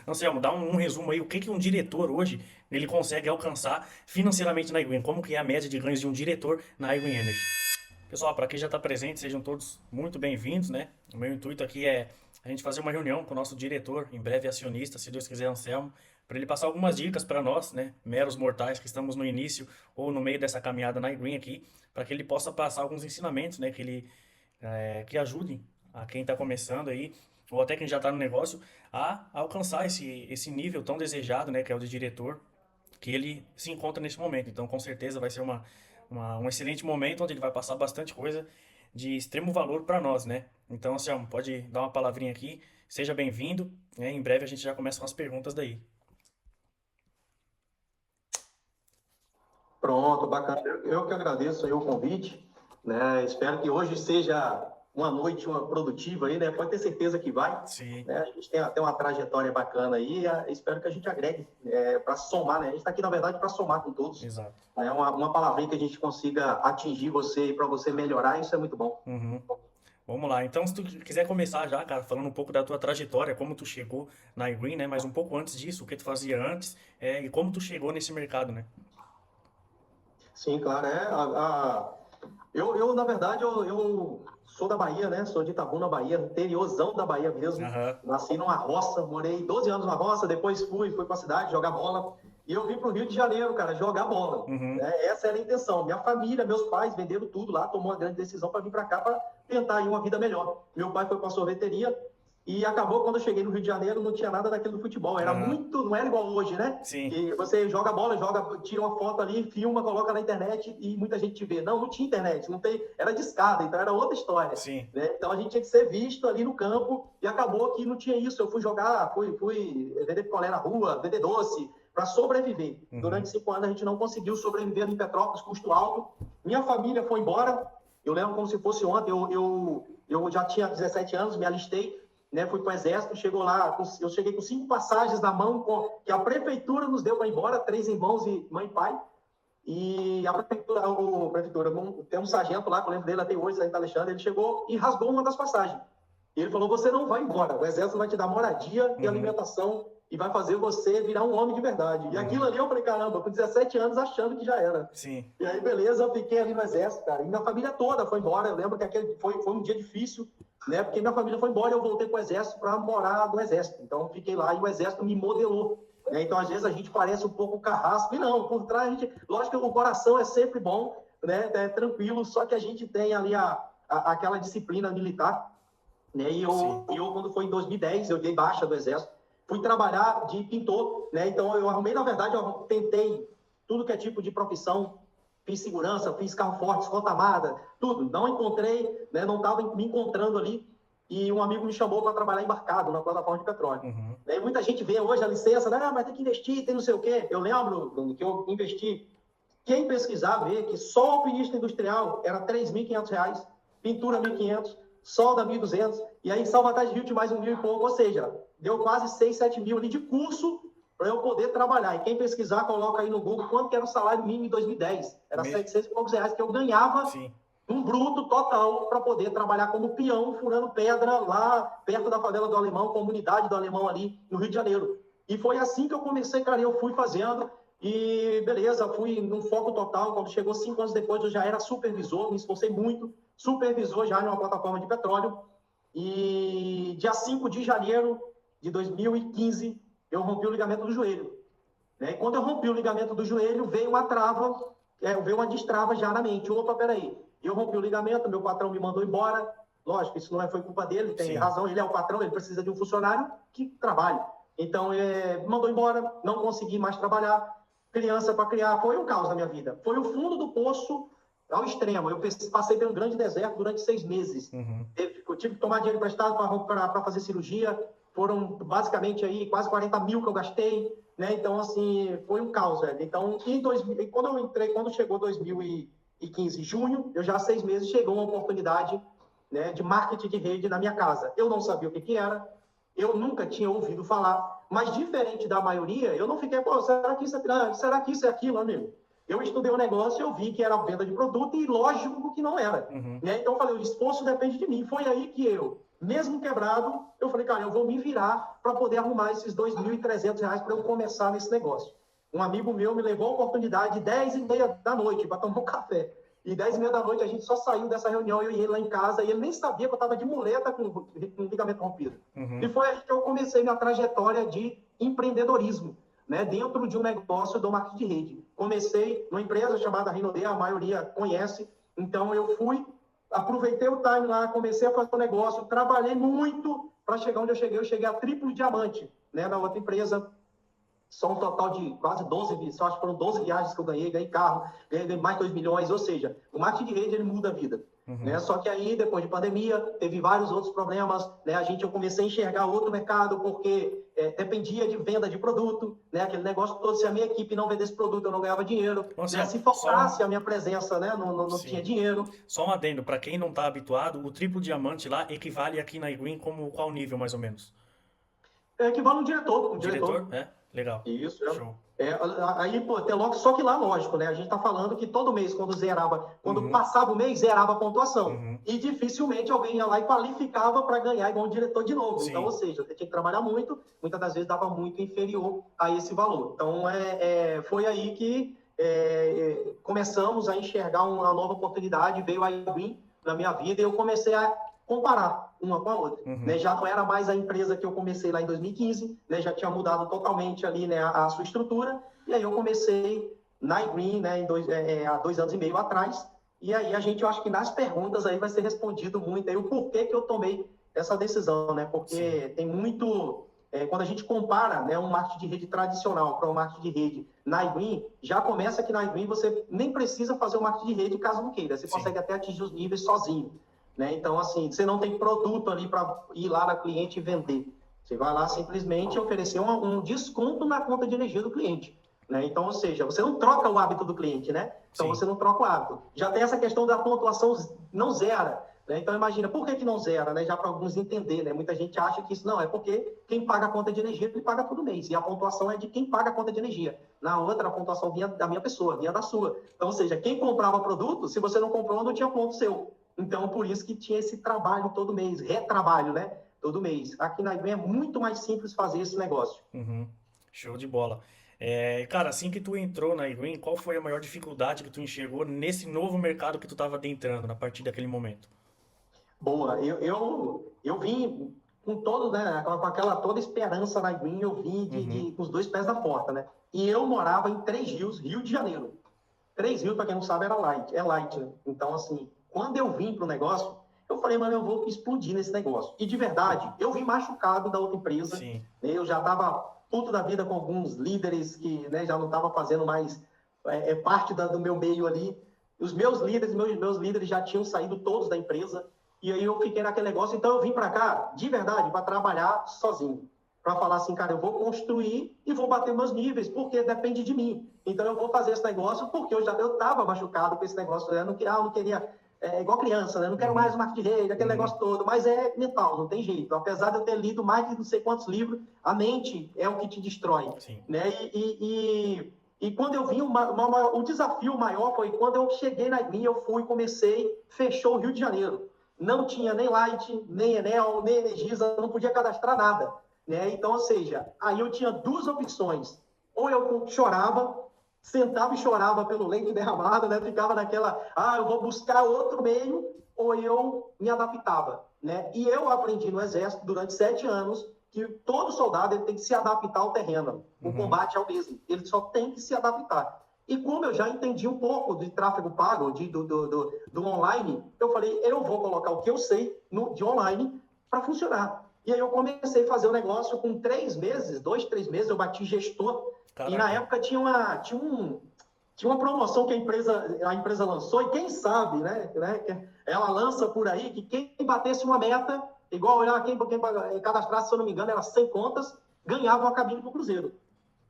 Anselmo, dá um resumo aí, o que que um diretor hoje ele consegue alcançar financeiramente na iGreen? Como que é a média de ganhos de um diretor na iGreen Energy? Pessoal, para quem já está presente, sejam todos muito bem-vindos, né? O meu intuito aqui é a gente fazer uma reunião com o nosso diretor, em breve acionista, se Deus quiser, Anselmo, para ele passar algumas dicas para nós, né, meros mortais que estamos no início ou no meio dessa caminhada na iGreen aqui, para que ele possa passar alguns ensinamentos, né, que ajudem a quem está começando aí, ou até quem já está no negócio, a alcançar esse nível tão desejado, né, que é o de diretor, que ele se encontra nesse momento. Então, com certeza, vai ser um excelente momento onde ele vai passar bastante coisa de extremo valor para nós, né? Então, Anselmo, pode dar uma palavrinha aqui, seja bem-vindo, né? Em breve a gente já começa com as perguntas daí. Pronto, bacana. Eu que agradeço aí o convite, né? Espero que hoje seja uma noite produtiva aí, né? Pode ter certeza que vai, Sim, né? A gente tem até uma trajetória bacana aí, espero que a gente agregue para somar, né? A gente está aqui, na verdade, para somar com todos, exato. né? Uma palavrinha que a gente consiga atingir você e para você melhorar, isso é muito bom. Uhum. Vamos lá. Então, se tu quiser começar já, cara, falando um pouco da tua trajetória, como tu chegou na iGreen, né? Mas um pouco antes disso, o que tu fazia antes, e como tu chegou nesse mercado, né? Sim, claro, na verdade, eu sou da Bahia, né? Sou de Itabuna, Bahia, interiorzão da Bahia mesmo. Aham. Nasci numa roça, morei 12 anos na roça, depois fui para a cidade jogar bola. E eu vim para o Rio de Janeiro, cara, jogar bola. Uhum. Né? Essa era a intenção. Minha família, meus pais venderam tudo lá, tomou uma grande decisão para vir para cá para tentar aí uma vida melhor. Meu pai foi para a sorveteria, e acabou quando eu cheguei no Rio de Janeiro, não tinha nada daquilo do futebol. Era Aham. muito, não era igual hoje, né? Sim, Que você joga bola, tira uma foto ali, filma, coloca na internet e muita gente te vê. Não tinha internet, não tem, era de escada, então era outra história. sim. Né? Então a gente tinha que ser visto ali no campo e acabou que não tinha isso. Eu fui jogar, fui vender picolé na rua, vender doce, para sobreviver. Uhum. Durante 5 anos a gente não conseguiu sobreviver em Petrópolis, custo alto. Minha família foi embora, eu lembro como se fosse ontem, eu já tinha 17 anos, me alistei, né, fui para o exército, chegou lá, eu cheguei com 5 passagens na mão, que a prefeitura nos deu para ir embora, 3 irmãos e mãe e pai, e a prefeitura, tem um sargento lá, que eu lembro dele até hoje, Sargento Alexandre, ele chegou e rasgou uma das passagens. E ele falou, você não vai embora, o exército vai te dar moradia e Uhum. alimentação e vai fazer você virar um homem de verdade. E aquilo Uhum. ali eu falei, caramba, com 17 anos achando que já era. Sim. E aí, beleza, eu fiquei ali no exército, cara. E minha família toda foi embora. Eu lembro que aquele foi um dia difícil, né? Porque minha família foi embora e eu voltei para o exército para morar no exército. Então, eu fiquei lá e o exército me modelou. Né? Então, às vezes, a gente parece um pouco carrasco. E não, por trás, lógico que o coração é sempre bom, né? É tranquilo, só que a gente tem ali aquela disciplina militar. Né? E Sim. quando foi em 2010, eu dei baixa do exército, fui trabalhar de pintor, né? Então eu arrumei, na verdade, eu tentei tudo que é tipo de profissão, fiz segurança, fiz carro forte, escolta armada, tudo. Não encontrei, né? Não estava me encontrando ali. E um amigo me chamou para trabalhar embarcado na plataforma de petróleo. Uhum. E muita gente vê hoje a licença, né? Mas tem que investir, tem não sei o quê. Eu lembro, Bruno, que eu investi. Quem pesquisar vê que só o alpinista industrial era R$ 3.500, pintura 1.500, solda 1.200, e aí Salvador de Rio de mais 1.000 e pouco, ou seja, deu quase 6, 7 mil ali de curso para eu poder trabalhar. E quem pesquisar, coloca aí no Google quanto que era o salário mínimo em 2010. Era Me... 700 e poucos reais que eu ganhava Sim. um bruto total para poder trabalhar como peão, furando pedra lá perto da favela do Alemão, comunidade do Alemão ali no Rio de Janeiro. E foi assim que eu comecei, cara, eu fui fazendo e beleza, fui num foco total. Quando chegou 5 anos depois, eu já era supervisor, me esforcei muito, supervisor já em uma plataforma de petróleo. E dia 5 de janeiro de 2015, eu rompi o ligamento do joelho. Né? E quando eu rompi o ligamento do joelho, veio uma trava, veio uma destrava já na mente. Opa, peraí, eu rompi o ligamento, meu patrão me mandou embora. Lógico, isso não foi culpa dele, tem Sim. razão, ele é o patrão, ele precisa de um funcionário que trabalhe. Então, me mandou embora, não consegui mais trabalhar. Criança para criar, foi um caos na minha vida. Foi o fundo do poço ao extremo. Eu passei por um grande deserto durante 6 meses. Uhum. Eu tive que tomar dinheiro emprestado para fazer cirurgia. Foram basicamente aí quase 40 mil que eu gastei. Né? Então, assim, foi um caos, velho. Então, quando eu entrei, quando chegou 2015, junho, eu já há 6 meses, chegou uma oportunidade, né, de marketing de rede na minha casa. Eu não sabia o que era, eu nunca tinha ouvido falar, mas diferente da maioria, eu não fiquei, pô, será que isso é aquilo, amigo? Eu estudei o negócio, eu vi que era venda de produto e lógico que não era. Uhum. Né? Então eu falei, o esforço depende de mim. Foi aí que eu Mesmo quebrado, eu falei, cara, eu vou me virar para poder arrumar esses R$ 2.300 para eu começar nesse negócio. Um amigo meu me levou a oportunidade de 10h30 da noite para tomar um café. E 10h30 da noite a gente só saiu dessa reunião, eu e ele lá em casa, e ele nem sabia que eu estava de muleta com ligamento rompido. E foi aí que eu comecei minha trajetória de empreendedorismo, né, dentro de um negócio do marketing de rede. Comecei numa empresa chamada Rinode, a maioria conhece, então eu aproveitei o time lá, comecei a fazer o negócio, trabalhei muito para chegar onde eu cheguei a triplo diamante, né, na outra empresa. Só um total de quase 12, acho que foram 12 viagens que eu ganhei carro, ganhei mais de 2 milhões, ou seja, o marketing de rede, ele muda a vida. Né? Só que aí, depois de pandemia, teve vários outros problemas, né? Eu comecei a enxergar outro mercado, porque dependia de venda de produto, né? Aquele negócio todo, se a minha equipe não vendesse produto, eu não ganhava dinheiro, Nossa, né? Se faltasse a minha presença, né? Não tinha dinheiro. Só um adendo, para quem não está habituado, o triplo diamante lá equivale aqui na iGreen como qual nível, mais ou menos? Equivale um diretor, Diretor? É? Legal. Isso, Show. aí, pô, tem logo, só que lá, lógico, né? A gente tá falando que todo mês, quando passava o mês, zerava a pontuação. E dificilmente alguém ia lá e qualificava para ganhar igual um diretor de novo. Sim. Então, ou seja, você tinha que trabalhar muito, muitas das vezes dava muito inferior a esse valor. Então, foi aí que começamos a enxergar uma nova oportunidade, veio a iGreen na minha vida e eu comecei a comparar uma com a outra. Né? Já não era mais a empresa que eu comecei lá em 2015, né? Já tinha mudado totalmente ali, né, a sua estrutura, e aí eu comecei na iGreen, né, há 2 anos e meio atrás, e aí eu acho que nas perguntas aí vai ser respondido muito aí o porquê que eu tomei essa decisão, né? Porque Sim. Tem muito... quando a gente compara, né, um marketing de rede tradicional para um marketing de rede na iGreen, já começa que na iGreen você nem precisa fazer o marketing de rede caso não queira, você Sim. consegue até atingir os níveis sozinho. Né? Então, assim, você não tem produto ali para ir lá na cliente e vender. Você vai lá simplesmente oferecer um desconto na conta de energia do cliente. Né? Então, ou seja, você não troca o hábito do cliente, né? Então, Sim. Você não troca o hábito. Já tem essa questão da pontuação não zera. Né? Então, imagina, por que não zera? Né? Já para alguns entender, né? Muita gente acha que isso não, é porque quem paga a conta de energia, ele paga todo mês. E a pontuação é de quem paga a conta de energia. Na outra, a pontuação vinha da minha pessoa, vinha da sua. Então, ou seja, quem comprava produto, se você não comprou, não tinha ponto seu. Então, por isso que tinha esse trabalho todo mês, retrabalho, né? Todo mês. Aqui na iGreen é muito mais simples fazer esse negócio. Show de bola. Cara, assim que tu entrou na iGreen, qual foi a maior dificuldade que tu enxergou nesse novo mercado que tu estava adentrando, a partir daquele momento? Boa, eu vim com todo, né, com aquela toda esperança na iGreen, eu vim com os 2 pés na porta, né? E eu morava em Três Rios, Rio de Janeiro. Três Rios, para quem não sabe, é light, né? Então, assim, quando eu vim para o negócio, eu falei, mano, eu vou explodir nesse negócio. E de verdade, eu vim machucado da outra empresa. Né? Eu já estava puto da vida com alguns líderes que, né, já não estavam fazendo mais parte do meu meio ali. Os meus líderes já tinham saído todos da empresa. E aí eu fiquei naquele negócio. Então eu vim para cá, de verdade, para trabalhar sozinho. Para falar assim, cara, eu vou construir e vou bater meus níveis, porque depende de mim. Então eu vou fazer esse negócio porque eu estava machucado com esse negócio. Né? Eu não queria, igual criança, né? Não quero mais marketing de rede, aquele negócio todo. Mas é mental, não tem jeito. Apesar de eu ter lido mais de não sei quantos livros, a mente é o que te destrói. Né? E quando eu vim, o desafio maior foi quando eu cheguei na iGreen, eu comecei, fechou o Rio de Janeiro. Não tinha nem Light, nem Enel, nem Energisa, não podia cadastrar nada. Né? Então, ou seja, aí eu tinha 2 opções. Ou eu chorava, sentava e chorava pelo leite derramado, né? Ficava naquela, eu vou buscar outro meio, ou eu me adaptava. Né? E eu aprendi no Exército, durante 7 anos, que todo soldado ele tem que se adaptar ao terreno. O combate é o mesmo. Ele só tem que se adaptar. E como eu já entendi um pouco de tráfego pago, do online, eu falei, eu vou colocar o que eu sei de online para funcionar. E aí eu comecei a fazer o negócio com 3 meses, 2, 3 meses, eu bati gestor. Caraca. E na época tinha uma promoção que a empresa lançou, e quem sabe, né, ela lança por aí que quem batesse uma meta, igual quem cadastrasse, se eu não me engano, era 100 contas, ganhava uma cabine para o Cruzeiro.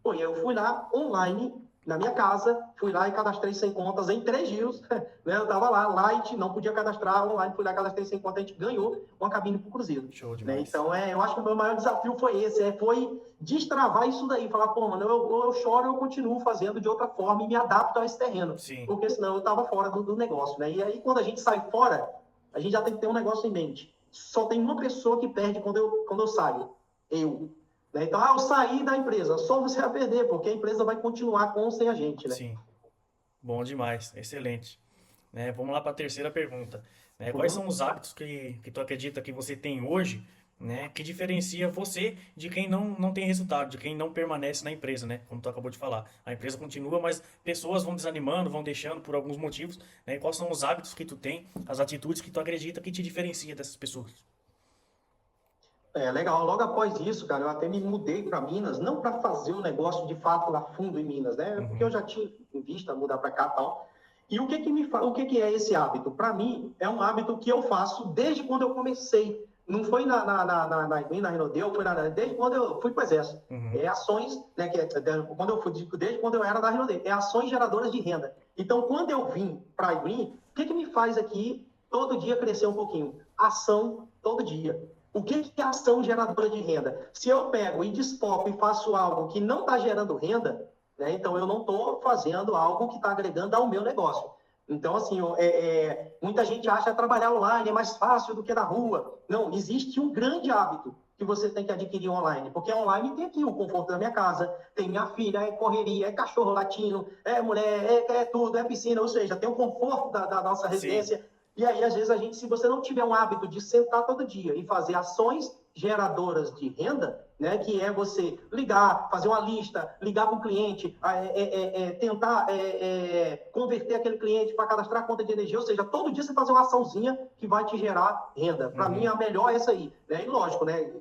Pô, e eu fui lá, online, na minha casa, fui lá e cadastrei 100 contas em 3 dias. Né? Eu estava lá, light, não podia cadastrar online, fui lá, cadastrei 100 contas, a gente ganhou uma cabine para o Cruzeiro. Show demais. Né? Então, eu acho que o meu maior desafio foi esse, foi destravar isso daí, falar, pô, mano, eu choro, eu continuo fazendo de outra forma e me adapto a esse terreno. Sim. Porque senão eu estava fora do negócio. Né? E aí, quando a gente sai fora, a gente já tem que ter um negócio em mente. só tem uma pessoa que perde quando eu saio, eu. Né? Então, eu saí da empresa, só você vai perder, porque a empresa vai continuar com ou sem a gente, né? Sim, bom demais, excelente. Né, vamos lá para a terceira pergunta. Né, quais Uhum. são os hábitos que tu acredita que você tem hoje, né, que diferencia você de quem não tem resultado, de quem não permanece na empresa, né? Como tu acabou de falar. A empresa continua, mas pessoas vão desanimando, vão deixando por alguns motivos, né? E quais são os hábitos que tu tem, as atitudes que tu acredita que te diferencia dessas pessoas? É legal. Logo após isso, cara, eu até me mudei para Minas, não para fazer o negócio de fato lá fundo em Minas, né? Porque eu Uhum, já tinha em vista mudar para cá e tal. E o que que é esse hábito? Para mim, é um hábito que eu faço desde quando eu comecei. Não foi na Renodeu, foi desde quando eu fui para o Exército. uhum, É ações, né? Quando eu fui, desde quando eu era da Renodeu, é ações geradoras de renda. Então, quando eu vim para a Green, o que que me faz aqui todo dia crescer um pouquinho? Ação todo dia. O que é ação geradora de renda? Se eu pego e desfoco e faço algo que não está gerando renda, né, então eu não estou fazendo algo que está agregando ao meu negócio. Então, assim, muita gente acha que trabalhar online é mais fácil do que na rua. Não, existe um grande hábito que você tem que adquirir online, porque online tem aqui o conforto da minha casa, tem minha filha, é correria, é cachorro latindo, é mulher, é tudo, é piscina, ou seja, tem o conforto da nossa sim, residência. E aí, às vezes, a gente, se você não tiver um hábito de sentar todo dia e fazer ações geradoras de renda, né, que é você ligar, fazer uma lista, ligar para o cliente, tentar converter aquele cliente para cadastrar a conta de energia, ou seja, todo dia você fazer uma açãozinha que vai te gerar renda. Para mim, uhum, a melhor é essa aí. Né? E lógico, né,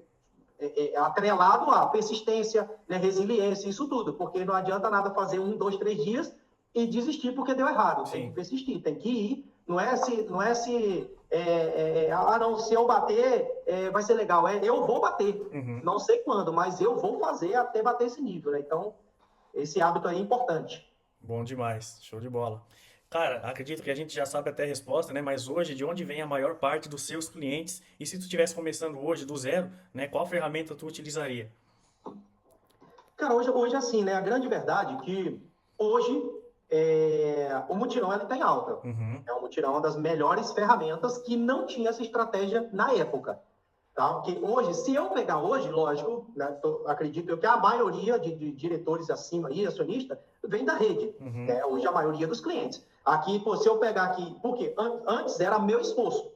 atrelado à persistência, né, resiliência, isso tudo, porque não adianta nada fazer 1, 2, 3 dias e desistir porque deu errado. Tem que sim, persistir, tem que ir. Não, se eu bater, vai ser legal. Eu vou bater. uhum. Não sei quando, mas eu vou fazer até bater esse nível. Né? Então, esse hábito aí é importante. Bom demais, show de bola. Cara, acredito que a gente já sabe até a resposta, né? Mas hoje, de onde vem a maior parte dos seus clientes? E se tu estivesse começando hoje do zero, né? Qual ferramenta tu utilizaria? Cara, hoje assim, né? A grande verdade é que hoje o mutirão ele está em alta. Uhum, É o mutirão uma das melhores ferramentas que não tinha essa estratégia na época. Tá? Porque hoje, se eu pegar hoje, lógico, né, acredito eu que a maioria de diretores acima aí, acionista, vem da rede. uhum, Né? Hoje a maioria dos clientes. Aqui, pô, se eu pegar aqui, porque antes era meu esforço.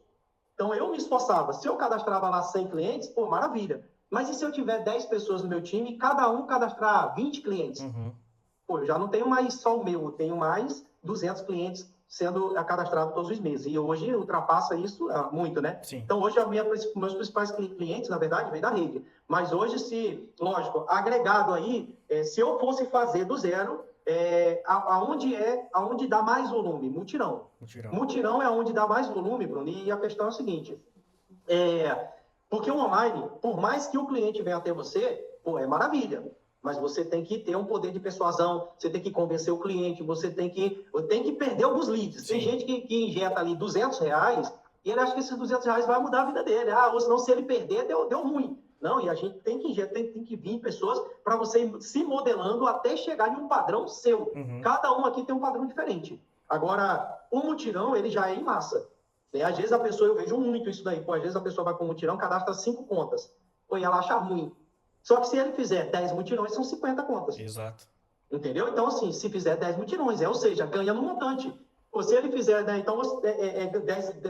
Então eu me esforçava. Se eu cadastrava lá 100 clientes, pô, maravilha. Mas e se eu tiver 10 pessoas no meu time, cada um cadastrar 20 clientes? uhum. Pô, eu já não tenho mais só o meu, eu tenho mais 200 clientes sendo cadastrados todos os meses. E hoje ultrapassa isso muito, né? Sim, Então, hoje, meus principais clientes, na verdade, vêm da rede. Mas hoje, se, lógico, agregado aí, se eu fosse fazer do zero, aonde dá mais volume? Mutirão. mutirão. Mutirão é onde dá mais volume, Bruno. E a questão é a seguinte: é, porque o online, por mais que o cliente venha até você, pô, é maravilha. Mas você tem que ter um poder de persuasão, você tem que convencer o cliente, você tem que perder alguns leads. Tem Sim, gente que injeta ali R$ 200 e ele acha que esses R$ 200 vai mudar a vida dele. Ah, ou senão se ele perder, deu ruim. Não, e a gente tem que injetar, tem que vir pessoas para você ir se modelando até chegar em um padrão seu. uhum, Cada um aqui tem um padrão diferente. Agora, o mutirão, ele já é em massa. Né? Às vezes a pessoa, eu vejo muito isso daí, pô, às vezes a pessoa vai com um mutirão, cadastra 5 contas, pô, e ela acha ruim. Só que se ele fizer 10 mutirões, são 50 contas. exato. Entendeu? Então, assim, se fizer 10 mutirões, ou seja, ganha no montante. Ou se ele fizer, né, então,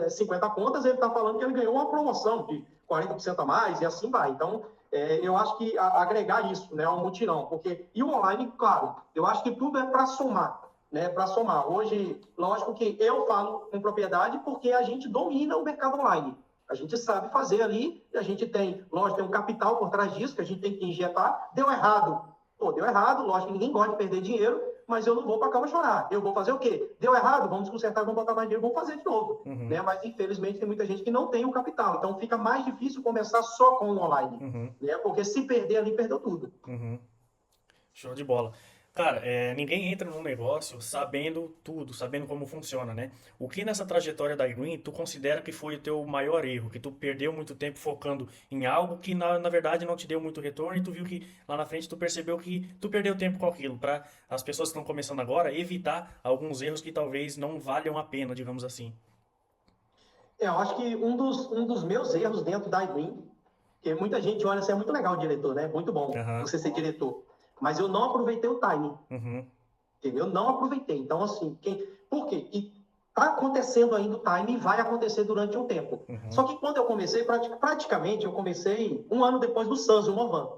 50 contas, ele está falando que ele ganhou uma promoção de 40% a mais, e assim vai. Então, eu acho que agregar isso, né, ao mutirão, porque, e o online, claro, eu acho que tudo é para somar, né, para somar. Hoje, lógico que eu falo com propriedade porque a gente domina o mercado online. A gente sabe fazer ali, a gente tem, lógico, tem um capital por trás disso que a gente tem que injetar. Deu errado. Pô, deu errado, lógico que ninguém gosta de perder dinheiro, mas eu não vou para a cama chorar. Eu vou fazer o quê? Deu errado, vamos consertar, vamos botar mais dinheiro, vamos fazer de novo. Uhum, Né? Mas, infelizmente, tem muita gente que não tem o capital. Então, fica mais difícil começar só com o online. uhum, Né? Porque se perder ali, perdeu tudo. uhum. Show de bola. Cara, ninguém entra num negócio sabendo tudo, sabendo como funciona, né? O que nessa trajetória da Green tu considera que foi o teu maior erro? Que tu perdeu muito tempo focando em algo que na verdade não te deu muito retorno e tu viu que lá na frente tu percebeu que tu perdeu tempo com aquilo, para as pessoas que estão começando agora evitar alguns erros que talvez não valham a pena, digamos assim. Eu acho que um dos meus erros dentro da iWin, porque muita gente olha assim, é muito legal o diretor, né? Muito bom Aham. você ser diretor. Mas eu não aproveitei o time, Uhum. entendeu? Não aproveitei. Então, assim, por quê? E tá acontecendo ainda o time e vai acontecer durante um tempo. Uhum. Só que quando eu comecei, praticamente eu comecei um ano depois do Sanzo, o Novan.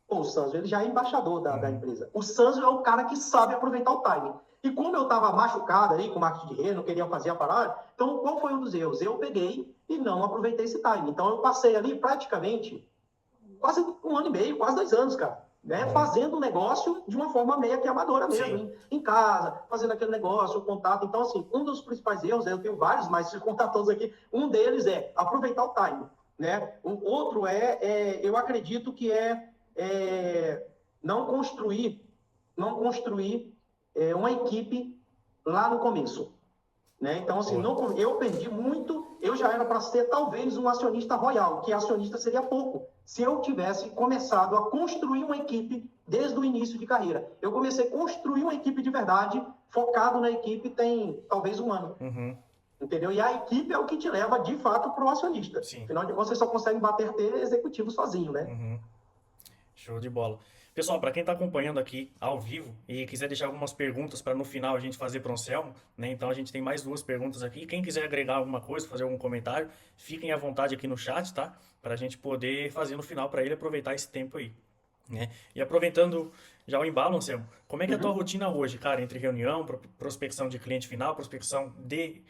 Pô, o Sanzo, ele já é embaixador da Uhum. empresa. O Sanzo é o cara que sabe aproveitar o time. E como eu estava machucado aí com marketing de rede, não queria fazer a parada, então qual foi um dos erros? Eu peguei e não aproveitei esse time. Então eu passei ali praticamente quase um ano e meio, quase 2 anos, cara. Né? Uhum. Fazendo um negócio de uma forma meio que amadora mesmo, Sim. em casa, fazendo aquele negócio, o contato. Então, assim, um dos principais erros, eu tenho vários, mas se eu contar todos aqui, um deles é aproveitar o time. Né? O outro eu acredito que não construir uma equipe lá no começo. Né? Então, assim, Boa. não, eu perdi muito. Eu já era para ser talvez um acionista royal, que acionista seria pouco, se eu tivesse começado a construir uma equipe desde o início de carreira. Eu comecei a construir uma equipe de verdade, focado na equipe tem talvez um ano. Uhum. Entendeu? E a equipe é o que te leva, de fato, para o acionista. Sim. Afinal de contas, você só consegue bater ter executivo sozinho, né? Uhum. Show de bola. Pessoal, para quem está acompanhando aqui ao vivo e quiser deixar algumas perguntas para no final a gente fazer para o Anselmo, né? Então a gente tem mais 2 perguntas aqui. Quem quiser agregar alguma coisa, fazer algum comentário, fiquem à vontade aqui no chat, tá? Para a gente poder fazer no final para ele aproveitar esse tempo aí, né? E aproveitando já o embalo, Anselmo, como é que é a tua Uhum. rotina hoje, cara, entre reunião, prospecção de cliente final, prospecção de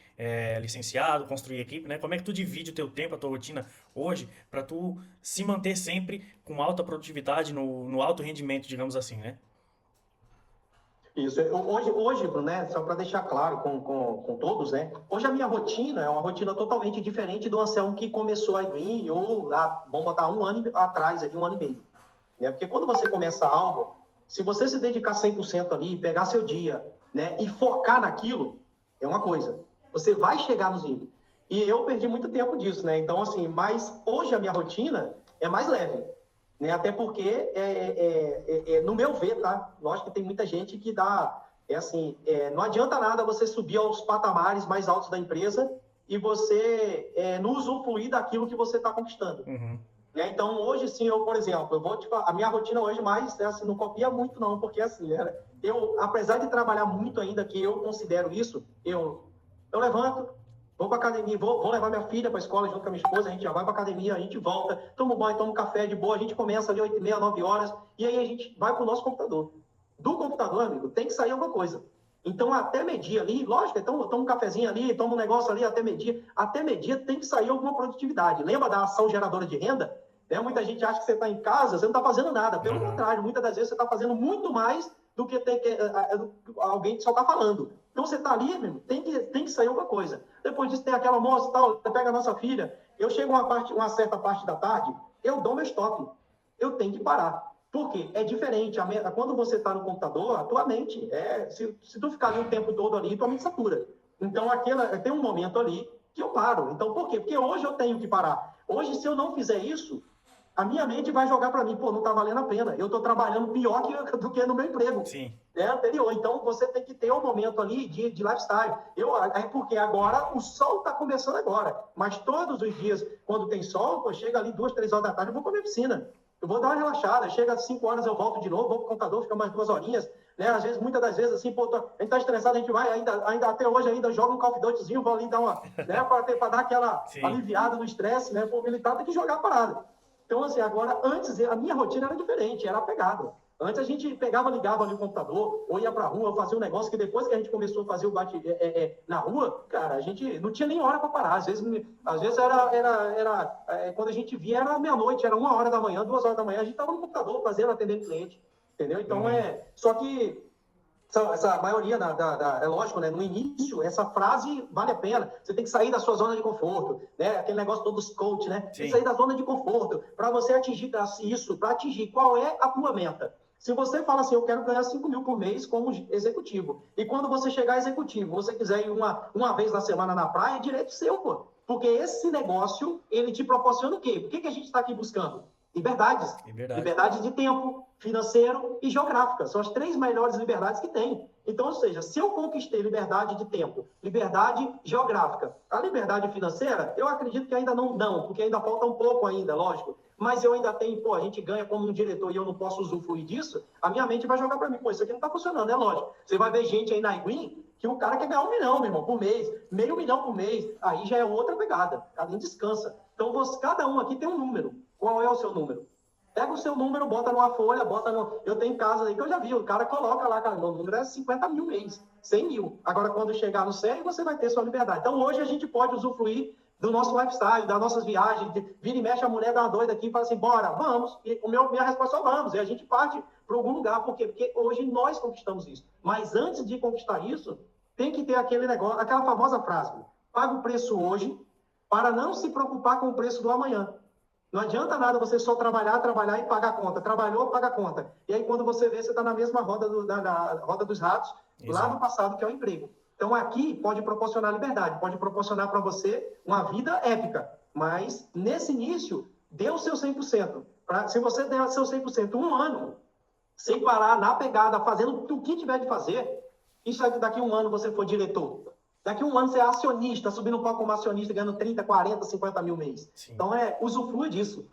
licenciado, construir equipe, né? Como é que tu divide o teu tempo, a tua rotina hoje, para tu se manter sempre com alta produtividade, no alto rendimento, digamos assim, né? Isso. Hoje, Bruno, né, só para deixar claro com todos, né, hoje a minha rotina é uma rotina totalmente diferente do Anselmo que começou a vir, ou vamos botar um ano atrás, aqui, um ano e meio. Né? Porque quando você começa algo, se você se dedicar 100% ali, pegar seu dia, né, e focar naquilo, é uma coisa. Você vai chegar nos níveis. E eu perdi muito tempo disso, né? Então, assim, mas hoje a minha rotina é mais leve. Né? Até porque, no meu ver, tá? Lógico que tem muita gente que dá. Não adianta nada você subir aos patamares mais altos da empresa e você não usufruir daquilo que você está conquistando. Uhum. Né? Então, hoje, sim, eu, por exemplo, eu vou te falar, a minha rotina hoje mais, assim, não copia muito, não, porque assim, né? Apesar de trabalhar muito ainda, que eu considero isso, eu levanto, vou para academia, vou levar minha filha para a escola junto com a minha esposa, a gente já vai para academia, a gente volta, toma um banho, toma um café de boa, a gente começa ali 8h30, 9 horas, e aí a gente vai para o nosso computador. Do computador, amigo, tem que sair alguma coisa. Então, até medir ali, lógico, então toma um cafezinho ali, toma um negócio ali, até medir tem que sair alguma produtividade. Lembra da ação geradora de renda? Né? Muita gente acha que você está em casa, você não está fazendo nada. Pelo Uhum. contrário, muitas das vezes você está fazendo muito mais do que alguém que só está falando. Então você está ali, meu, tem que sair alguma coisa. Depois disso tem aquela almoço e tal, você pega a nossa filha. Eu chego uma certa parte da tarde, eu dou meu stop. Eu tenho que parar. Por quê? É diferente. Quando você está no computador, a tua mente, se tu ficar ali o tempo todo ali, tua mente satura. Então, tem um momento ali que eu paro. Então, por quê? Porque hoje eu tenho que parar. Hoje, se eu não fizer isso, a minha mente vai jogar para mim, pô, não está valendo a pena. Eu estou trabalhando pior do que no meu emprego. Sim. Anterior. Então, você tem que ter um momento ali de lifestyle. Porque agora, o sol está começando agora. Mas todos os dias, quando tem sol, pô, chega ali 2, 3 horas da tarde, eu vou comer piscina. Eu vou dar uma relaxada, chega às 5 horas, eu volto de novo, vou pro computador, fica mais 2 horinhas, né? Às vezes, muitas das vezes, assim, pô, a gente tá estressado, a gente vai, ainda até hoje, ainda joga um Call of Dutyzinho, vou ali dar uma, né, para dar aquela Sim. aliviada no estresse, né? Pô, o militar tem que jogar a parada. Então, assim, agora, antes, a minha rotina era diferente, era pegada. Antes a gente pegava, ligava ali o computador, ou ia pra rua, fazia um negócio que depois que a gente começou a fazer o na rua, cara, a gente não tinha nem hora para parar. Às vezes quando a gente via, era meia-noite, era 1 hora da manhã, 2 horas da manhã, a gente estava no computador fazendo, atendendo cliente, entendeu? Então, Uhum. só que essa maioria, é lógico, né? No início, essa frase vale a pena. Você tem que sair da sua zona de conforto, né? Aquele negócio todo dos coach, né? Tem que sair da zona de conforto para você atingir isso, para atingir qual é a tua meta. Se você fala assim, eu quero ganhar 5 mil por mês como executivo, e quando você chegar executivo, você quiser ir uma vez na semana na praia, é direito seu, pô. Porque esse negócio, ele te proporciona o quê? O que a gente está aqui buscando? Liberdades. É verdade. Liberdade de tempo, financeiro e geográfica. São as 3 melhores liberdades que tem. Então, ou seja, se eu conquistei liberdade de tempo, liberdade geográfica, a liberdade financeira, eu acredito que ainda não, porque ainda falta um pouco ainda, lógico. Mas eu ainda tenho, pô, a gente ganha como um diretor e eu não posso usufruir disso, a minha mente vai jogar para mim, pô, isso aqui não está funcionando, é lógico. Você vai ver gente aí na iGreen que o cara quer ganhar 1 milhão, meu irmão, por mês, meio milhão por mês, aí já é outra pegada, cada um descansa. Então, cada um aqui tem um número. Qual é o seu número? Pega o seu número, bota numa folha, bota no... Eu tenho casas aí que eu já vi, o cara coloca lá, cara, meu número é 50 mil mês, 100 mil. Agora, quando chegar no 100, você vai ter sua liberdade. Então, hoje a gente pode usufruir do nosso lifestyle, das nossas viagens, vira e mexe, a mulher dá uma doida aqui e fala assim, bora, vamos. E minha resposta é vamos, e a gente parte para algum lugar. Por quê? Porque hoje nós conquistamos isso. Mas antes de conquistar isso, tem que ter aquele negócio, aquela famosa frase, paga o preço hoje para não se preocupar com o preço do amanhã. Não adianta nada você só trabalhar e pagar a conta. Trabalhou, paga a conta. E aí, quando você vê, você está na mesma roda, na roda dos ratos, exato, lá no passado, que é o emprego. Então, aqui pode proporcionar liberdade, pode proporcionar para você uma vida épica. Mas, nesse início, dê o seu 100%. Se você der o seu 100% 1 ano, sem parar, na pegada, fazendo o que tiver de fazer, isso é que daqui a 1 ano você for diretor. Daqui a 1 ano você é acionista, subindo um pouco como acionista, ganhando 30, 40, 50 mil mês. Sim. Então, usufrua disso.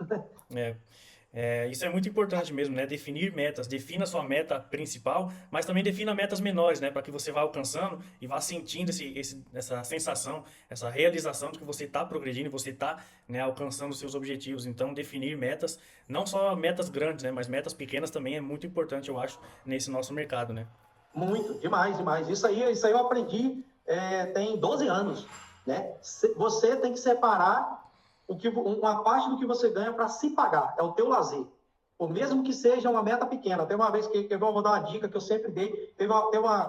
Isso é muito importante mesmo, né? Definir metas. Defina a sua meta principal, mas também defina metas menores, né? Para que você vá alcançando e vá sentindo essa sensação, essa realização de que você está progredindo, você está, né, alcançando os seus objetivos. Então, definir metas, não só metas grandes, né? Mas metas pequenas também é muito importante, eu acho, nesse nosso mercado, né? Muito, demais. Isso aí eu aprendi tem 12 anos, né? Você tem que separar uma parte do que você ganha para se pagar, é o teu lazer. Ou mesmo que seja uma meta pequena. Tem uma vez que eu vou dar uma dica que eu sempre dei.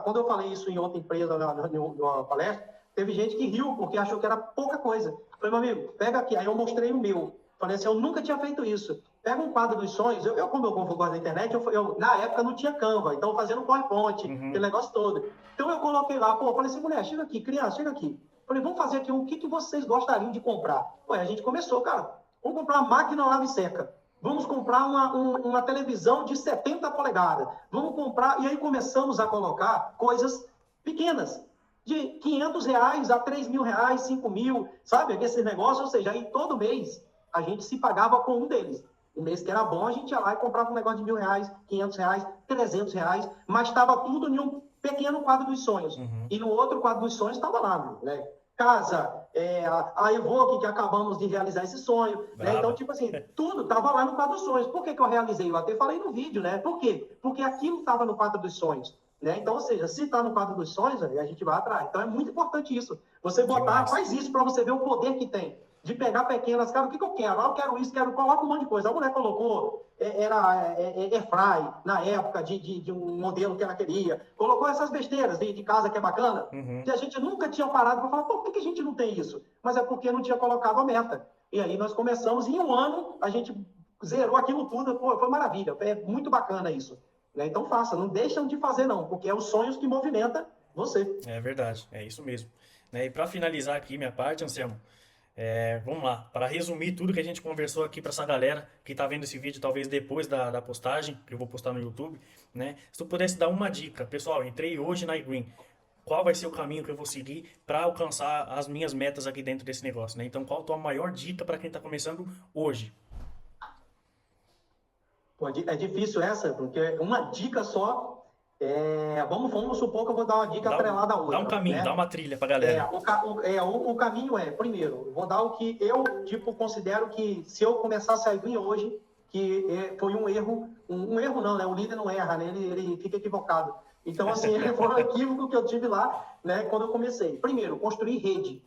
Quando eu falei isso em outra empresa, numa palestra, teve gente que riu porque achou que era pouca coisa. Eu falei, meu amigo, pega aqui. Aí eu mostrei o meu. Falei assim, eu nunca tinha feito isso. Pega um quadro dos sonhos. Como eu gosto da internet, na época não tinha Canva. Então, fazendo PowerPoint, aquele negócio todo. Então, eu coloquei lá. Falei assim, mulher, chega aqui. Criança, chega aqui. Falei, vamos fazer aqui o que vocês gostariam de comprar? Ué, a gente começou, cara. Vamos comprar uma máquina lava e seca. Vamos comprar uma televisão de 70 polegadas. Vamos comprar... E aí começamos a colocar coisas pequenas. De R$500 a R$3.000, 5 mil, sabe? Esse negócio, ou seja, aí todo mês a gente se pagava com um deles. O mês que era bom, a gente ia lá e comprava um negócio de R$1.000, R$500, R$300, mas estava tudo em um pequeno quadro dos sonhos. E no outro quadro dos sonhos estava lá, né? Casa, a Evoque, que acabamos de realizar esse sonho, né? Então, tipo assim, tudo estava lá no quadro dos sonhos. Por que eu realizei? Eu até falei no vídeo, né? Por quê? Porque aquilo estava no quadro dos sonhos, né? Então, ou seja, se está no quadro dos sonhos, a gente vai atrás. Então, é muito importante isso. Você botar, faz isso para você ver o poder que tem. De pegar pequenas, cara, o que eu quero? Eu quero isso, coloca um monte de coisa. A mulher colocou, era Airfry, na época, de um modelo que ela queria. Colocou essas besteiras de casa que é bacana, que a gente nunca tinha parado para falar, por que a gente não tem isso? Mas é porque não tinha colocado a meta. E aí nós começamos, e em 1 ano, a gente zerou aquilo tudo, pô, foi maravilha. É muito bacana isso. Né? Então faça, não deixam de fazer não, porque é os sonhos que movimentam você. É verdade, é isso mesmo. Né? E para finalizar aqui minha parte, Anselmo, vamos lá, para resumir tudo que a gente conversou aqui para essa galera que está vendo esse vídeo, talvez depois da postagem, que eu vou postar no YouTube, né? Se tu pudesse dar uma dica, pessoal, entrei hoje na iGreen, qual vai ser o caminho que eu vou seguir para alcançar as minhas metas aqui dentro desse negócio, né? Então, qual a tua maior dica para quem está começando hoje? Pô, é difícil essa, porque uma dica só... Vamos supor que eu vou dar uma dica atrelada a outra. Dá um caminho, né? Dá uma trilha pra galera. O caminho primeiro, vou dar o que eu considero que se eu começasse a iGreen hoje, que foi um erro não, né? O líder não erra, né? Ele fica equivocado. Então, assim, foi um equívoco que eu tive lá, né? Quando eu comecei. Primeiro, construir rede.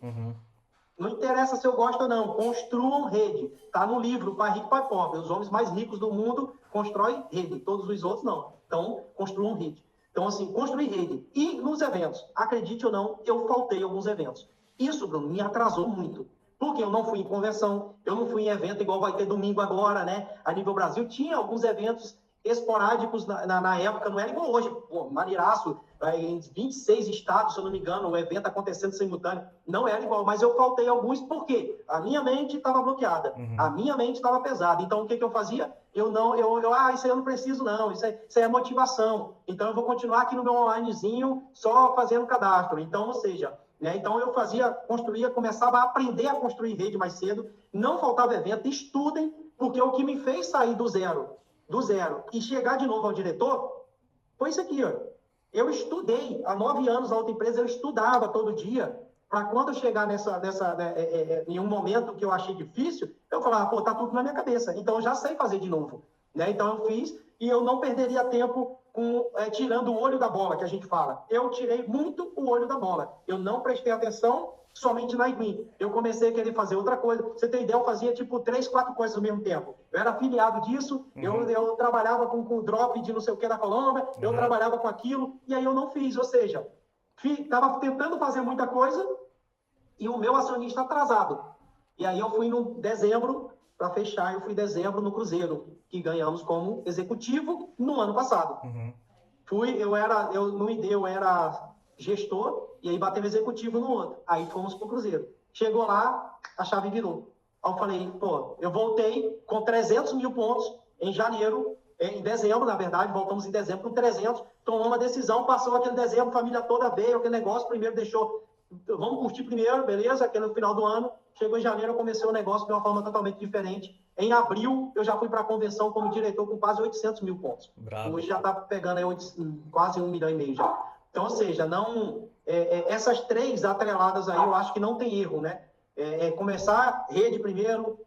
Não interessa se eu gosto ou não, construam rede. Está no livro, Pai Rico, Pai Pobre. Os homens mais ricos do mundo constroem rede, todos os outros não. Então, construam rede. Então, assim, construir rede. E nos eventos, acredite ou não, eu faltei alguns eventos. Isso, Bruno, me atrasou muito. Porque eu não fui em convenção, eu não fui em evento igual vai ter domingo agora, né? A nível Brasil, tinha alguns eventos esporádicos na época, não era igual hoje. Pô, maneiraço, em 26 estados, se eu não me engano, o evento acontecendo simultâneo. Não era igual, mas eu faltei alguns, por quê? A minha mente estava bloqueada, a minha mente estava pesada. Então, o que eu fazia? isso aí eu não preciso não, isso aí é motivação. Então eu vou continuar aqui no meu onlinezinho só fazendo cadastro. Então, ou seja, né, então eu começava a aprender a construir rede mais cedo, não faltava evento, estudem, porque o que me fez sair do zero, e chegar de novo ao diretor, foi isso aqui, ó. Eu estudei, há 9 anos na outra empresa, eu estudava todo dia, para quando eu chegar em um momento que eu achei difícil, eu falava, pô, tá tudo na minha cabeça, então eu já sei fazer de novo. Né? Então eu fiz e eu não perderia tempo tirando o olho da bola, que a gente fala. Eu tirei muito o olho da bola. Eu não prestei atenção somente na iGreen. Eu comecei a querer fazer outra coisa. Você tem ideia, eu fazia tipo 3, 4 coisas ao mesmo tempo. Eu era afiliado disso, eu trabalhava com drop de não sei o que da Colômbia, eu trabalhava com aquilo, e aí eu não fiz. Ou seja, estava tentando fazer muita coisa e o meu acionista atrasado. E aí eu fui no dezembro, para fechar, eu fui em dezembro no Cruzeiro, que ganhamos como executivo no ano passado. No ID eu era gestor, e aí bateu executivo no outro. Aí fomos pro Cruzeiro. Chegou lá, a chave virou. Aí eu falei, pô, eu voltei com 300 mil pontos em janeiro, em dezembro, na verdade, voltamos em dezembro com 300, tomamos uma decisão, passou aquele dezembro, a família toda veio, aquele negócio, primeiro deixou, vamos curtir primeiro, beleza, aquele no final do ano, chegou em janeiro, eu comecei o negócio de uma forma totalmente diferente. Em abril, eu já fui para a convenção como diretor com quase 800 mil pontos. Bravo. Hoje já está pegando aí quase 1,5 milhão já. Então, ou seja, essas 3 atreladas aí, eu acho que não tem erro, né? Começar rede primeiro,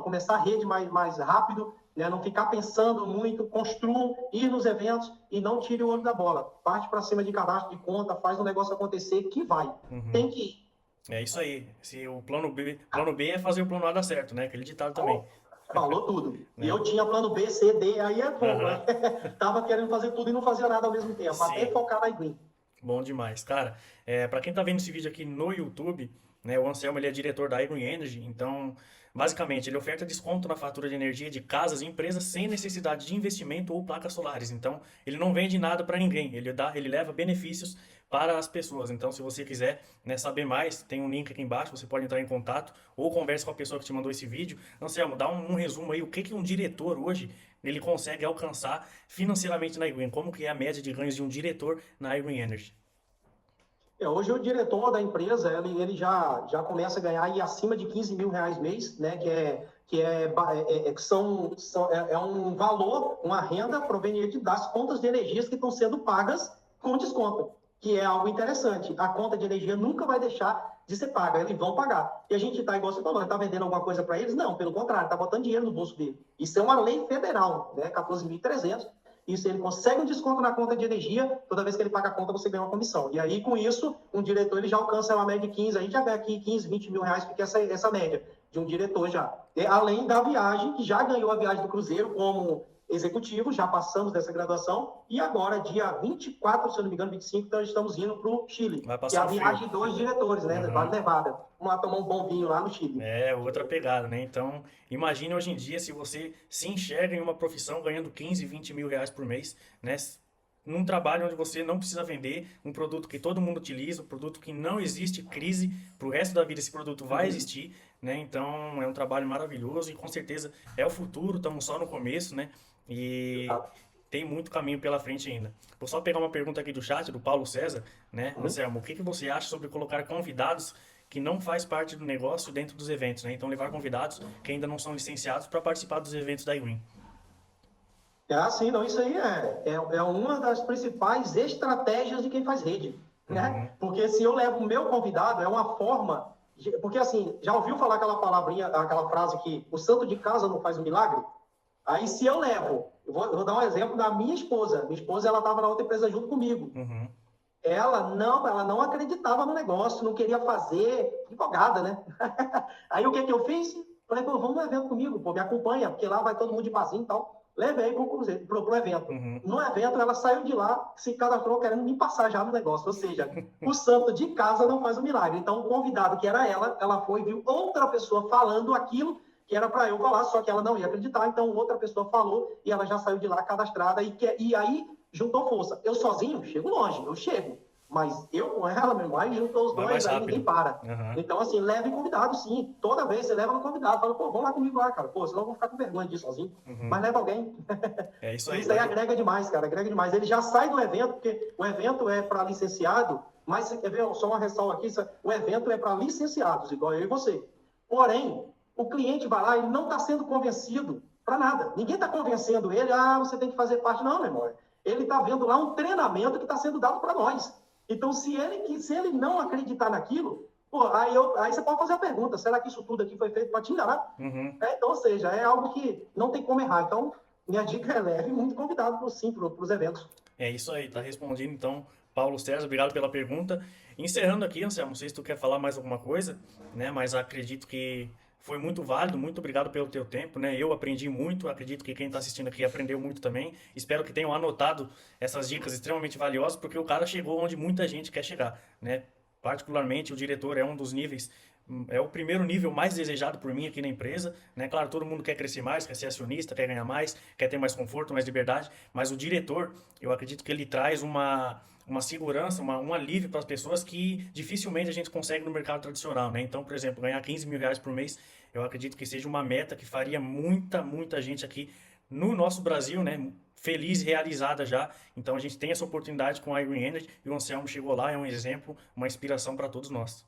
começar a rede mais rápido, né? Não ficar pensando muito, construam, ir nos eventos e não tire o olho da bola. Parte para cima de cadastro de conta, faz o negócio acontecer, que vai. Tem que ir. É isso aí. Se o plano B é fazer o plano A dar certo, né? Aquele ditado também. Falou tudo. E eu tinha plano B, C, D, aí é bom, né? Tava querendo fazer tudo e não fazia nada ao mesmo tempo, Sim. até focar na iGreen. Bom demais. Cara, para quem tá vendo esse vídeo aqui no YouTube, né, o Anselmo ele é diretor da iGreen Energy, então, basicamente, ele oferta desconto na fatura de energia de casas e empresas sem necessidade de investimento ou placas solares. Então, ele não vende nada para ninguém, ele leva benefícios para as pessoas. Então, se você quiser, né, saber mais, tem um link aqui embaixo, você pode entrar em contato ou converse com a pessoa que te mandou esse vídeo. Anselmo, dá um resumo aí, o que um diretor hoje ele consegue alcançar financeiramente na iGreen? Como que é a média de ganhos de um diretor na iGreen Energy? Hoje o diretor da empresa, ele já começa a ganhar aí acima de 15 mil reais mês, né? Que é um valor, uma renda proveniente das contas de energias que estão sendo pagas com desconto, que é algo interessante. A conta de energia nunca vai deixar de ser paga, eles vão pagar. E a gente está, igual você falou, está vendendo alguma coisa para eles? Não, pelo contrário, está botando dinheiro no bolso dele. Isso é uma lei federal, né? 14.300. Isso, ele consegue um desconto na conta de energia, toda vez que ele paga a conta, você ganha uma comissão. E aí, com isso, um diretor ele já alcança uma média de 15, a gente já vê aqui 15, 20 mil reais, porque essa média de um diretor já. E, além da viagem, que já ganhou a viagem do Cruzeiro como executivo, já passamos dessa graduação, e agora, dia 24, se eu não me engano, 25, então estamos indo para o Chile. Vai passar que é a viagem de 2 diretores, né? Vale Nevada. Vamos lá tomar um bom vinho lá no Chile. É, outra pegada, né? Então, imagine hoje em dia se você se enxerga em uma profissão ganhando 15, 20 mil reais por mês, né? Num trabalho onde você não precisa vender, um produto que todo mundo utiliza, um produto que não existe crise, pro resto da vida esse produto vai existir, né? Então, é um trabalho maravilhoso e com certeza é o futuro, estamos só no começo, né? E tem muito caminho pela frente ainda. Vou só pegar uma pergunta aqui do chat, do Paulo César, né? Anselmo, o que você acha sobre colocar convidados que não faz parte do negócio dentro dos eventos, né? Então, levar convidados que ainda não são licenciados para participar dos eventos da iGreen. Sim, não, isso aí é uma das principais estratégias de quem faz rede, né? Porque se eu levo o meu convidado, é uma forma... Porque, assim, já ouviu falar aquela palavrinha, aquela frase que o santo de casa não faz um milagre? Aí, se eu levo... Eu vou dar um exemplo da minha esposa. Minha esposa, ela estava na outra empresa junto comigo. Ela não acreditava no negócio, não queria fazer, empolgada, né? Aí, o que eu fiz? Falei, pô, vamos no evento comigo, pô, me acompanha, porque lá vai todo mundo de barzinho e tal. Levei pro evento. No evento, ela saiu de lá, se cadastrou querendo me passar já no negócio. Ou seja, o santo de casa não faz o milagre. Então, o convidado, que era ela foi e viu outra pessoa falando aquilo que era para eu falar, só que ela não ia acreditar. Então, outra pessoa falou e ela já saiu de lá cadastrada. E aí, juntou força. Eu sozinho, chego longe, eu chego. Mas eu com ela, meu irmão, aí juntou os Vai dois, mais aí rápido. ninguém para. Aham. Então, assim, leve convidado, sim. Toda vez você leva no convidado. Fala, pô, vamos lá comigo lá, cara. Pô, senão eu vou ficar com vergonha disso sozinho. Uhum. Mas leva alguém. É isso aí. Isso aí agrega demais, cara, agrega demais. Ele já sai do evento, porque o evento é para licenciado, mas você quer ver só uma ressalva aqui, o evento é para licenciados, igual eu e você. Porém, o cliente vai lá e não está sendo convencido para nada. Ninguém está convencendo ele, você tem que fazer parte. Não, meu irmão. Ele está vendo lá um treinamento que está sendo dado para nós. Então, se ele não acreditar naquilo, pô, aí você pode fazer a pergunta, será que isso tudo aqui foi feito para te enganar? Uhum. Então, ou seja, é algo que não tem como errar. Então, minha dica é leve, muito convidado, sim, para os eventos. É isso aí, tá respondido então, Paulo César, obrigado pela pergunta. Encerrando aqui, Anselmo, não sei se tu quer falar mais alguma coisa, né? Mas acredito que foi muito válido, muito obrigado pelo teu tempo, né? Eu aprendi muito, acredito que quem está assistindo aqui aprendeu muito também. Espero que tenham anotado essas dicas extremamente valiosas, porque o cara chegou onde muita gente quer chegar, né? Particularmente, o diretor é um dos níveis, é o primeiro nível mais desejado por mim aqui na empresa, né? Claro, todo mundo quer crescer mais, quer ser acionista, quer ganhar mais, quer ter mais conforto, mais liberdade, mas o diretor, eu acredito que ele traz uma segurança, um alívio para as pessoas que dificilmente a gente consegue no mercado tradicional, né? Então, por exemplo, ganhar 15 mil reais por mês, eu acredito que seja uma meta que faria muita gente aqui no nosso Brasil, né? Feliz e realizada já. Então a gente tem essa oportunidade com a Green Energy e o Anselmo chegou lá, é um exemplo, uma inspiração para todos nós.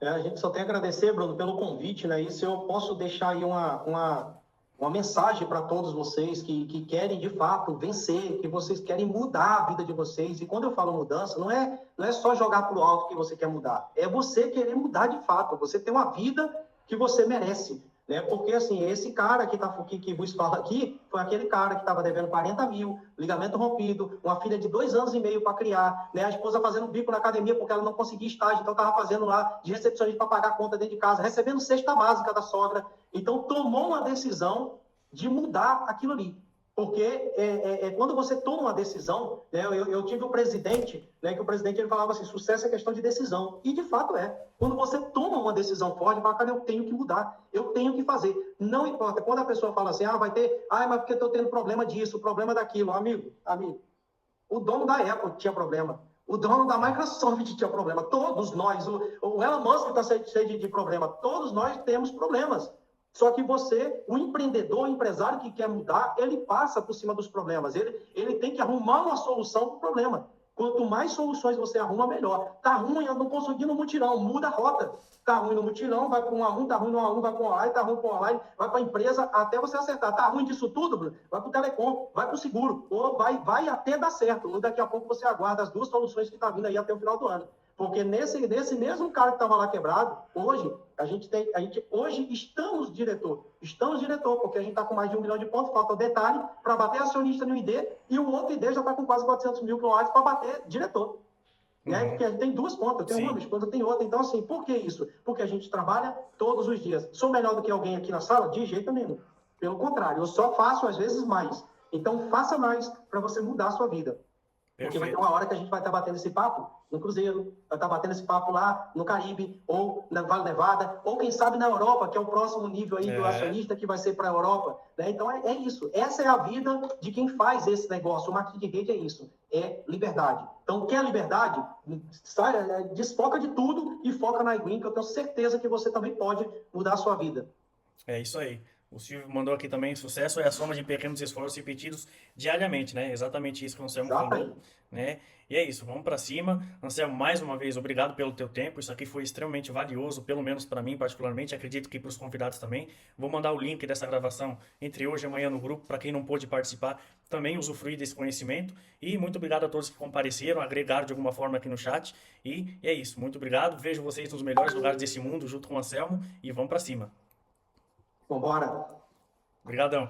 A gente só tem a agradecer, Bruno, pelo convite, né? E se eu posso deixar aí uma mensagem para todos vocês que querem, de fato, vencer, que vocês querem mudar a vida de vocês. E quando eu falo mudança, não é só jogar para o alto que você quer mudar. É você querer mudar de fato. Você ter uma vida que você merece. Né? Porque, assim, esse cara que vos fala aqui foi aquele cara que estava devendo 40 mil, ligamento rompido, uma filha de 2 anos e meio para criar, né? A esposa fazendo bico na academia porque ela não conseguia estágio, então estava fazendo lá de recepcionista para pagar a conta dentro de casa, recebendo cesta básica da sogra. Então, tomou uma decisão de mudar aquilo ali. Porque quando você toma uma decisão, né, eu tive um presidente, né, que o presidente ele falava assim, sucesso é questão de decisão. E de fato é. Quando você toma uma decisão forte, fala, cara, eu tenho que mudar, eu tenho que fazer. Não importa. Quando a pessoa fala assim, vai ter, mas porque eu estou tendo problema disso, problema daquilo. Amigo, o dono da Apple tinha problema. O dono da Microsoft tinha problema. Todos nós, o Elon Musk está cheio de problema. Todos nós temos problemas. Só que você, o empreendedor, o empresário que quer mudar, ele passa por cima dos problemas. Ele tem que arrumar uma solução para o problema. Quanto mais soluções você arruma, melhor. Tá ruim, eu não consegui no mutirão, muda a rota. Tá ruim no mutirão, vai para um A1, tá ruim no A1, vai para o online, tá ruim para o online, vai para a empresa, até você acertar. Tá ruim disso tudo, Bruno? Vai para o telecom, vai para o seguro, ou vai até dar certo. Ou daqui a pouco você aguarda as duas soluções que tá vindo aí até o final do ano. Porque nesse mesmo cara que estava lá quebrado, hoje, hoje estamos diretor, porque a gente está com mais de 1 milhão de pontos, falta o detalhe para bater acionista no ID, e o outro ID já está com quase 400 mil km para bater diretor. Né? Porque a gente tem duas contas, eu tenho uma, minha esposa tem outra. Então, assim, por que isso? Porque a gente trabalha todos os dias. Sou melhor do que alguém aqui na sala? De jeito nenhum. Pelo contrário, eu só faço, às vezes, mais. Então, faça mais para você mudar a sua vida. Porque vai ter uma hora que a gente vai estar batendo esse papo no Cruzeiro, vai estar batendo esse papo lá no Caribe, ou na Vale Nevada, ou quem sabe na Europa, que é o próximo nível aí do acionista que vai ser para a Europa. Né? Então é isso. Essa é a vida de quem faz esse negócio. O marketing de rede é isso, é liberdade. Então, quer liberdade? Desfoca de tudo e foca na iGreen, que eu tenho certeza que você também pode mudar a sua vida. É isso aí. O Silvio mandou aqui também, sucesso é a soma de pequenos esforços repetidos diariamente, né? Exatamente isso que o Anselmo falou, né? E é isso, vamos para cima. Anselmo, mais uma vez, obrigado pelo teu tempo. Isso aqui foi extremamente valioso, pelo menos para mim particularmente, acredito que para os convidados também. Vou mandar o link dessa gravação entre hoje e amanhã no grupo, para quem não pôde participar, também usufruir desse conhecimento. E muito obrigado a todos que compareceram, agregaram de alguma forma aqui no chat. E é isso, muito obrigado. Vejo vocês nos melhores lugares desse mundo, junto com o Anselmo, e vamos para cima. Vambora. Obrigadão.